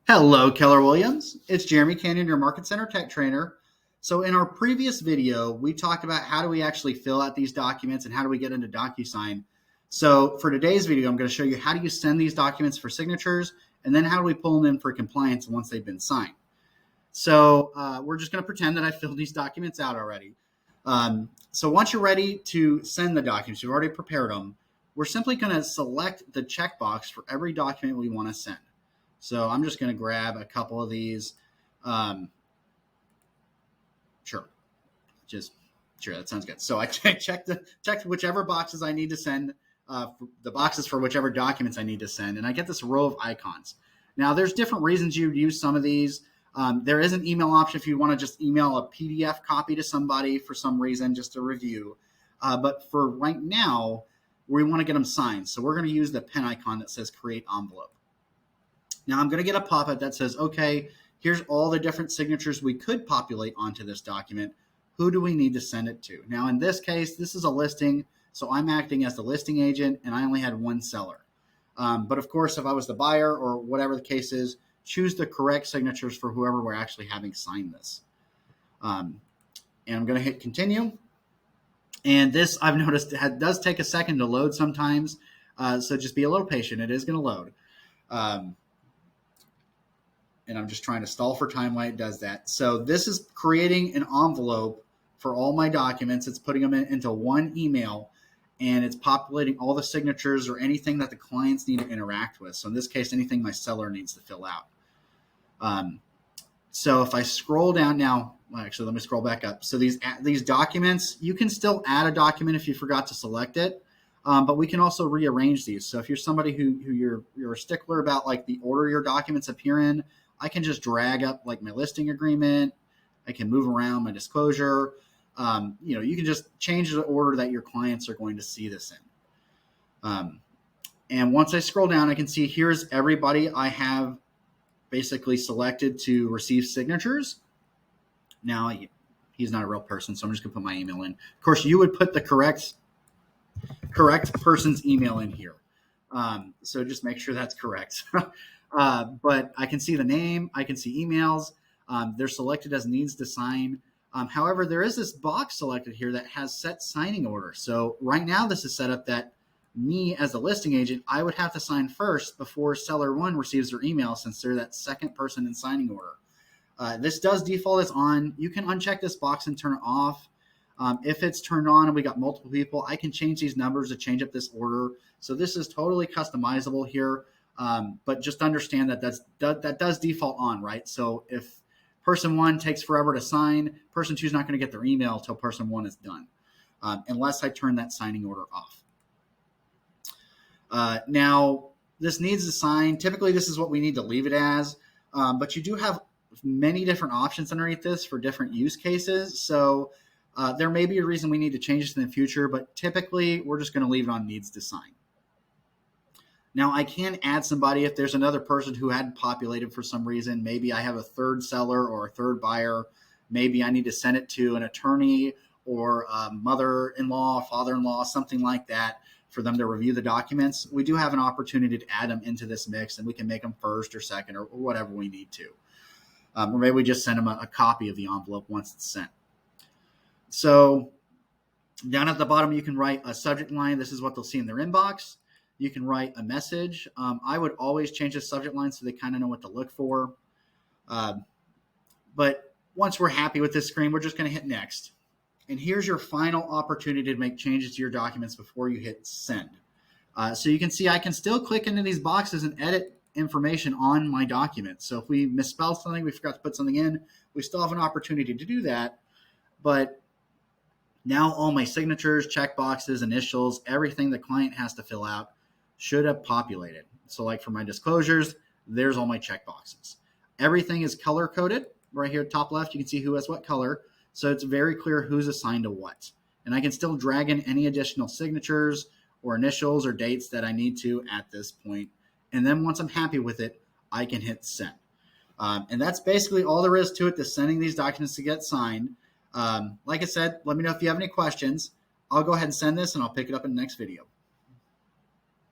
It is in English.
Hello, Keller Williams. It's Jeremy Canyon, your Market Center Tech Trainer. So in our previous video, we talked about how do we actually fill out these documents and how do we get into Docusign. So for today's video, I'm going to show you how do you send these documents for signatures, and then how do we pull them in for compliance once they've been signed. So we're just going to pretend that I filled these documents out already. So once you're ready to send the documents, you've already prepared them, we're simply going to select the checkbox for every document we want to send. So I'm just going to grab a couple of these. Sure, that sounds good. So I checked whichever boxes I need to send, the boxes for whichever documents I need to send, and I get this row of icons. Now, there's different reasons you'd use some of these. There is an email option if you want to just email a PDF copy to somebody for some reason, just to review. But for right now, we want to get them signed. So we're going to use the pen icon that says Create Envelope. Now I'm going to get a pop-up that says, okay, here's all the different signatures we could populate onto this document. Who do we need to send it to? Now, in this case, this is a listing, so I'm acting as the listing agent, and I only had one seller. But of course, if I was the buyer or whatever the case is, choose the correct signatures for whoever we're actually having sign this. And I'm going to hit continue. And this, I've noticed, does take a second to load sometimes, so just be a little patient. It is going to load. And I'm just trying to stall for time while it does that. So this is creating an envelope for all my documents. It's putting them into one email, and it's populating all the signatures or anything that the clients need to interact with. So in this case, anything my seller needs to fill out. So if I scroll down now, well, actually, let me scroll back up. So these documents, you can still add a document if you forgot to select it. But we can also rearrange these. So if you're somebody who you're a stickler about like the order your documents appear in, I can just drag up like my listing agreement. I can move around my disclosure. You can just change the order that your clients are going to see this in. And once I scroll down, I can see here's everybody I have basically selected to receive signatures. Now, he's not a real person, so I'm just going to put my email in. Of course, you would put the correct person's email in here. So just make sure that's correct. But I can see the name, I can see emails. They're selected as needs to sign. However, there is this box selected here that has set signing order. So right now this is set up that me as the listing agent, I would have to sign first before seller one receives their email, since they're that second person in signing order. This does default as on. You can uncheck this box and turn it off. If it's turned on and we got multiple people, I can change these numbers to change up this order. So this is totally customizable here. But just understand that that does default on, right? So if person one takes forever to sign, person two is not going to get their email until person one is done, unless I turn that signing order off. Now, this needs to sign. Typically, this is what we need to leave it as, but you do have many different options underneath this for different use cases. So there may be a reason we need to change this in the future, but typically we're just going to leave it on needs to sign. Now, I can add somebody if there's another person who hadn't populated for some reason. Maybe I have a third seller or a third buyer. Maybe I need to send it to an attorney or a mother-in-law, father-in-law, something like that for them to review the documents. We do have an opportunity to add them into this mix, and we can make them first or second or whatever we need to. Or maybe we just send them a copy of the envelope once it's sent. So down at the bottom, you can write a subject line. This is what they'll see in their inbox. You can write a message. I would always change the subject line so they kind of know what to look for. But once we're happy with this screen, we're just going to hit next. And here's your final opportunity to make changes to your documents before you hit send. So you can see I can still click into these boxes and edit information on my document. So if we misspelled something, we forgot to put something in, we still have an opportunity to do that. But now all my signatures, check boxes, initials, everything the client has to fill out should have populated. So like for my disclosures, there's all my check boxes. Everything is color coded. Right here, top left, you can see who has what color. So it's very clear who's assigned to what. And I can still drag in any additional signatures or initials or dates that I need to at this point. And then once I'm happy with it, I can hit send. And that's basically all there is to it, to sending these documents to get signed. Like I said, let me know if you have any questions. I'll go ahead and send this, and I'll pick it up in the next video.